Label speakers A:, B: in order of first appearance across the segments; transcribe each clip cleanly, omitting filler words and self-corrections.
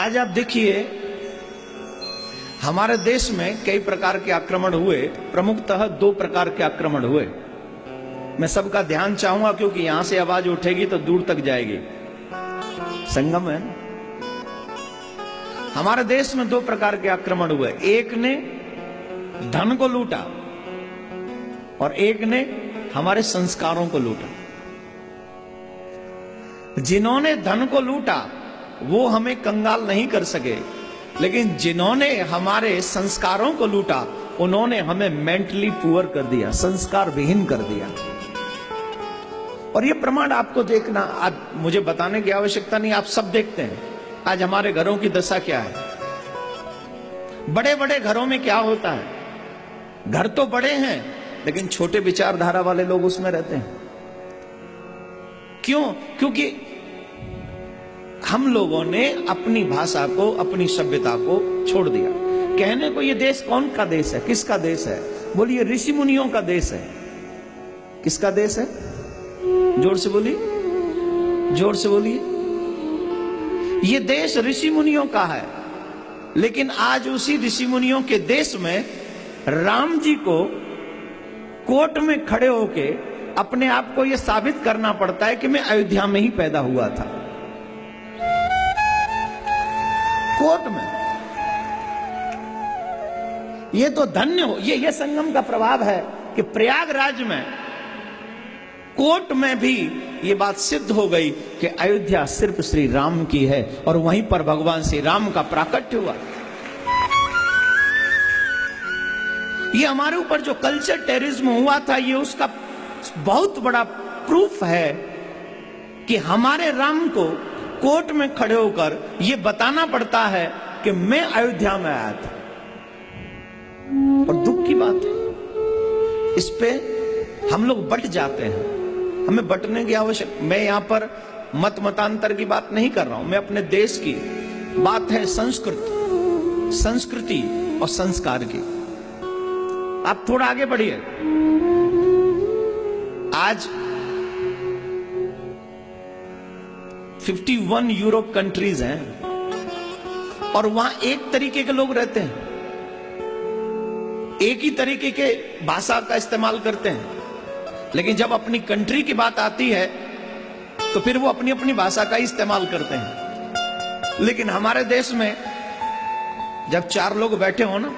A: आज आप देखिए हमारे देश में कई प्रकार के आक्रमण हुए, प्रमुखतः दो प्रकार के आक्रमण हुए। मैं सबका ध्यान चाहूंगा क्योंकि यहां से आवाज उठेगी तो दूर तक जाएगी। संगम है। हमारे देश में दो प्रकार के आक्रमण हुए, एक ने धन को लूटा और एक ने हमारे संस्कारों को लूटा। जिन्होंने धन को लूटा वो हमें कंगाल नहीं कर सके, लेकिन जिन्होंने हमारे संस्कारों को लूटा उन्होंने हमें मेंटली पुअर कर दिया, संस्कार विहीन कर दिया। और ये प्रमाण आपको देखना, आप मुझे बताने की आवश्यकता नहीं, आप सब देखते हैं। आज हमारे घरों की दशा क्या है। बड़े बड़े घरों में क्या होता है, घर तो बड़े हैं लेकिन छोटे विचारधारा वाले लोग उसमें रहते हैं। क्यों? क्योंकि हम लोगों ने अपनी भाषा को, अपनी सभ्यता को छोड़ दिया। कहने को ये देश कौन का देश है, किसका देश है? बोलिए ऋषि मुनियों का देश है। किसका देश है? जोर से बोलिए, जोर से बोलिए। ये देश ऋषि मुनियों का है, लेकिन आज उसी ऋषि मुनियों के देश में राम जी को कोर्ट में खड़े होके अपने आप को यह साबित करना पड़ता है कि मैं अयोध्या में ही पैदा हुआ था। कोर्ट में। ये तो धन्य हो, ये संगम का प्रभाव है कि प्रयागराज में कोर्ट में भी ये बात सिद्ध हो गई कि अयोध्या सिर्फ श्री राम की है और वहीं पर भगवान श्री राम का प्राकट्य हुआ। ये हमारे ऊपर जो कल्चर टेररिज्म हुआ था, ये उसका बहुत बड़ा प्रूफ है कि हमारे राम को कोर्ट में खड़े होकर यह बताना पड़ता है कि मैं अयोध्या में आया था। और दुख की बात है, इस पे हम लोग बट जाते हैं। हमें बटने की आवश्यकता, मैं यहां पर मतांतर की बात नहीं कर रहा हूं, मैं अपने देश की बात है। संस्कृति और संस्कार की। आप थोड़ा आगे बढ़िए। आज 51 यूरोप कंट्रीज हैं और वहां एक तरीके के लोग रहते हैं, एक ही तरीके के भाषा का इस्तेमाल करते हैं। लेकिन जब अपनी कंट्री की बात आती है तो फिर वो अपनी अपनी भाषा का ही इस्तेमाल करते हैं। लेकिन हमारे देश में जब चार लोग बैठे हो ना,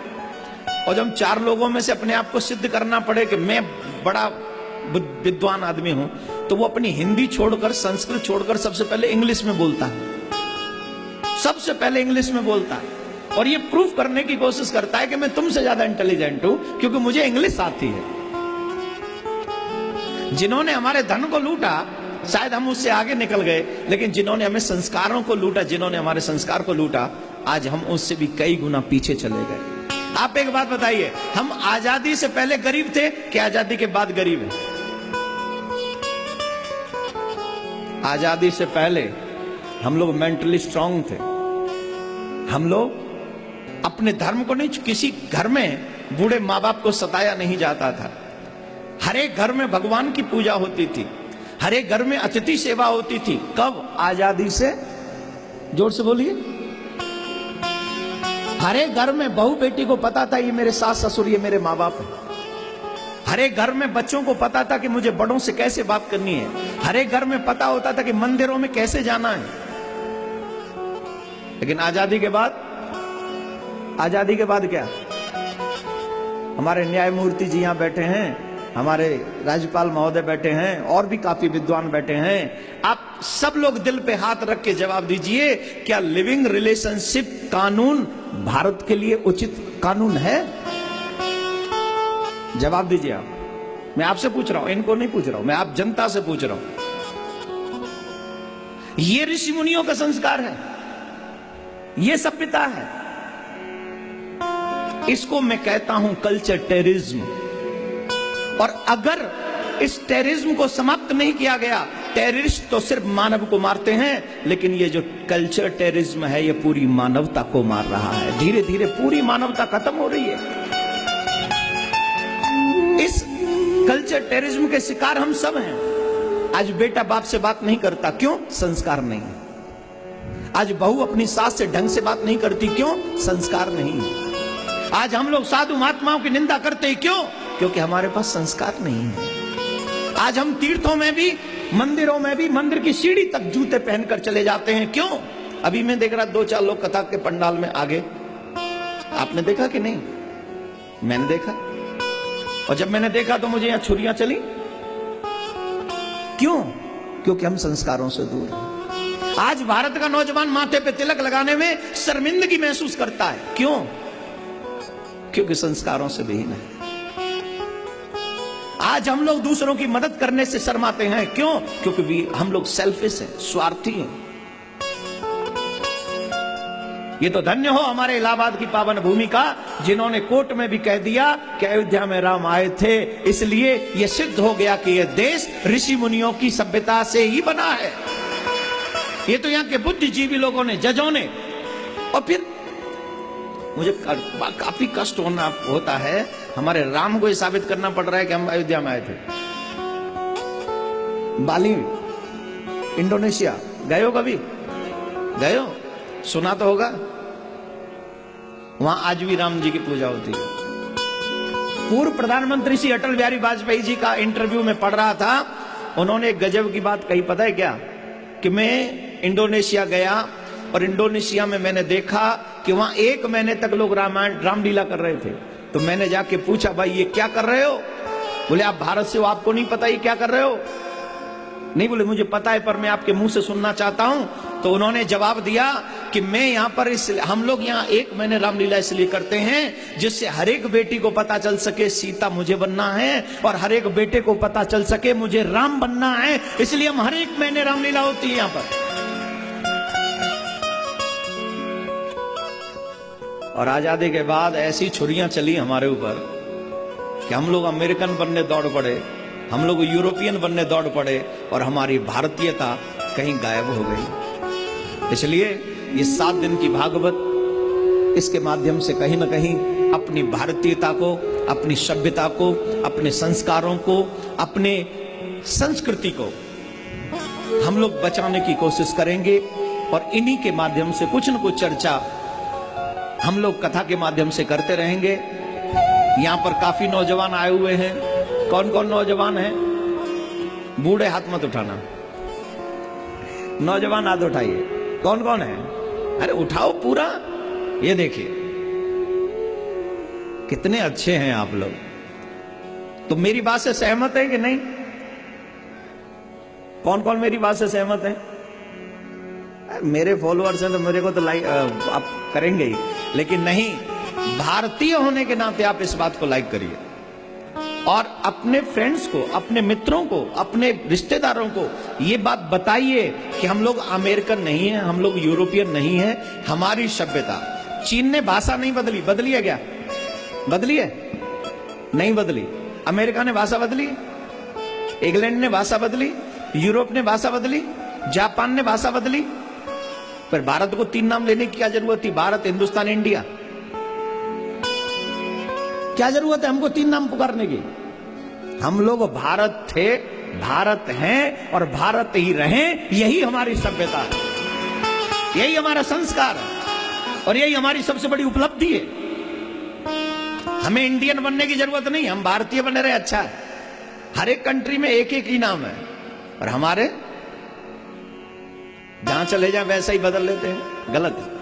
A: और जब चार लोगों में से अपने आप को सिद्ध करना पड़े कि मैं बड़ा विद्वान आदमी हूं, तो वो अपनी हिंदी छोड़कर, संस्कृत छोड़कर सबसे पहले इंग्लिश में बोलता है। सबसे पहले इंग्लिश में बोलता है और ये प्रूफ करने की कोशिश करता है कि मैं तुमसे ज्यादा इंटेलिजेंट हूं क्योंकि मुझे इंग्लिश आती है। जिन्होंने हमारे धन को लूटा शायद हम उससे आगे निकल गए, लेकिन जिन्होंने हमें संस्कारों को लूटा, जिन्होंने हमारे संस्कार को लूटा, आज हम उससे भी कई गुना पीछे चले गए। आप एक बात बताइए, हम आजादी से पहले गरीब थे कि आजादी के बाद गरीब हैं? आजादी से पहले हम लोग मेंटली स्ट्रांग थे। हम लोग अपने धर्म को नहीं, किसी घर में बूढ़े माँ बाप को सताया नहीं जाता था। हर एक घर में भगवान की पूजा होती थी, हर एक घर में अतिथि सेवा होती थी। कब? आजादी से। जोर से बोलिए। हर एक घर में बहू बेटी को पता था ये मेरे सास ससुर, ये मेरे माँ बाप हैं। हर एक घर में बच्चों को पता था कि मुझे बड़ों से कैसे बात करनी है। हर एक घर में पता होता था कि मंदिरों में कैसे जाना है। लेकिन आजादी के बाद, आजादी के बाद क्या? हमारे न्यायमूर्ति जी यहां बैठे हैं, हमारे राज्यपाल महोदय बैठे हैं, और भी काफी विद्वान बैठे हैं। आप सब लोग दिल पे हाथ रख के जवाब दीजिए, क्या लिविंग रिलेशनशिप कानून भारत के लिए उचित कानून है? जवाब दीजिए आप। मैं आपसे पूछ रहा हूं, इनको नहीं पूछ रहा हूं, मैं आप जनता से पूछ रहा हूं। ये ऋषि मुनियों का संस्कार है, ये सभ्यता है। इसको मैं कहता हूं कल्चर टेररिज्म। और अगर इस टेररिज्म को समाप्त नहीं किया गया, टेररिस्ट तो सिर्फ मानव को मारते हैं, लेकिन ये जो कल्चर टेररिज्म है ये पूरी मानवता को मार रहा है। धीरे धीरे पूरी मानवता खत्म हो रही है। इस कल्चर टेररिज्म के शिकार हम सब हैं। आज बेटा बाप से बात नहीं करता, क्यों? संस्कार नहीं है। आज बहू अपनी सास से ढंग से बात नहीं करती, क्यों? संस्कार नहीं है। आज हम लोग साधु महात्माओं की निंदा करते हैं, क्यों? क्योंकि हमारे पास संस्कार नहीं है। आज हम तीर्थों में भी, मंदिरों में भी, मंदिर की सीढ़ी तक जूते पहनकर चले जाते हैं, क्यों? अभी मैं देख रहा 2-4 लोग कथा के पंडाल में आगे, आपने देखा कि नहीं? मैंने देखा, और जब मैंने देखा तो मुझे यहां छुरियां चली। क्यों? क्योंकि हम संस्कारों से दूर हैं। आज भारत का नौजवान माथे पे तिलक लगाने में शर्मिंदगी महसूस करता है, क्यों? क्योंकि संस्कारों से विहीन है। आज हम लोग दूसरों की मदद करने से शर्माते हैं, क्यों? क्योंकि हम लोग सेल्फिश हैं, स्वार्थी हैं। ये तो धन्य हो हमारे इलाहाबाद की पावन भूमि का, जिन्होंने कोर्ट में भी कह दिया कि अयोध्या में राम आए थे, इसलिए यह सिद्ध हो गया कि यह देश ऋषि मुनियों की सभ्यता से ही बना है। ये तो यहाँ के बुद्धिजीवी लोगों ने, जजों ने। और फिर मुझे काफी कष्ट होता है, हमारे राम को ये साबित करना पड़ रहा है कि हम अयोध्या में आए थे। बाली, इंडोनेशिया गए हो कभी? गए हो? सुना तो होगा। वहां आज भी राम जी की पूजा होती है। पूर्व प्रधानमंत्री श्री अटल बिहारी वाजपेयी जी का इंटरव्यू में पढ़ रहा था, उन्होंने एक गजब की बात कही, पता है क्या? कि मैं इंडोनेशिया गया और इंडोनेशिया में मैंने देखा कि वहां 1 महीने तक लोग रामलीला कर रहे थे। तो मैंने जाके पूछा, भाई ये क्या कर रहे हो? बोले आप भारत से हो, आपको नहीं पता ये क्या कर रहे हो? नहीं, बोले मुझे पता है पर मैं आपके मुंह से सुनना चाहता हूं। तो उन्होंने जवाब दिया कि मैं यहां पर हम लोग यहां 1 महीने रामलीला इसलिए करते हैं जिससे हर एक बेटी को पता चल सके सीता मुझे बनना है, और हर एक बेटे को पता चल सके मुझे राम बनना है, इसलिए हम हर 1 महीने रामलीला होती है यहां पर। और आजादी के बाद ऐसी छुरियां चली हमारे ऊपर कि हम लोग अमेरिकन बनने दौड़ पड़े, हम लोग यूरोपियन बनने दौड़ पड़े, और हमारी भारतीयता कहीं गायब हो गई। इसलिए ये 7 दिन की भागवत, इसके माध्यम से कहीं ना कहीं अपनी भारतीयता को, अपनी सभ्यता को, अपने संस्कारों को, अपने संस्कृति को हम लोग बचाने की कोशिश करेंगे। और इन्हीं के माध्यम से कुछ न कुछ चर्चा हम लोग कथा के माध्यम से करते रहेंगे। यहाँ पर काफी नौजवान आए हुए हैं। कौन कौन नौजवान हैं? बूढ़े हाथ मत उठाना, नौजवान हाथ उठाइए। कौन कौन है? अरे उठाओ पूरा। ये देखिए कितने अच्छे हैं आप लोग। तो मेरी बात से सहमत है कि नहीं? कौन कौन मेरी बात से सहमत है? मेरे फॉलोअर्स हैं तो मेरे को तो लाइक आप करेंगे ही, लेकिन नहीं, भारतीय होने के नाते आप इस बात को लाइक करिए और अपने फ्रेंड्स को, अपने मित्रों को, अपने रिश्तेदारों को ये बात बताइए कि हम लोग अमेरिकन नहीं है, हम लोग यूरोपियन नहीं है। हमारी सभ्यता, चीन ने भाषा नहीं बदली, बदली है क्या? बदली है? नहीं बदली। अमेरिका ने भाषा बदली, इंग्लैंड ने भाषा बदली, यूरोप ने भाषा बदली, जापान ने भाषा बदली। पर भारत को 3 नाम लेने की क्या जरूरत थी? भारत, हिंदुस्तान, इंडिया। क्या जरूरत है हमको 3 नाम पुकारने की? हम लोग भारत थे, भारत हैं और भारत ही रहें। यही हमारी सभ्यता है, यही हमारा संस्कार है और यही हमारी सबसे बड़ी उपलब्धि है। हमें इंडियन बनने की जरूरत नहीं, हम भारतीय बने रहे अच्छा है। हर एक कंट्री में एक एक ही नाम है और हमारे जहां चले जाए वैसा ही बदल लेते हैं, गलत है।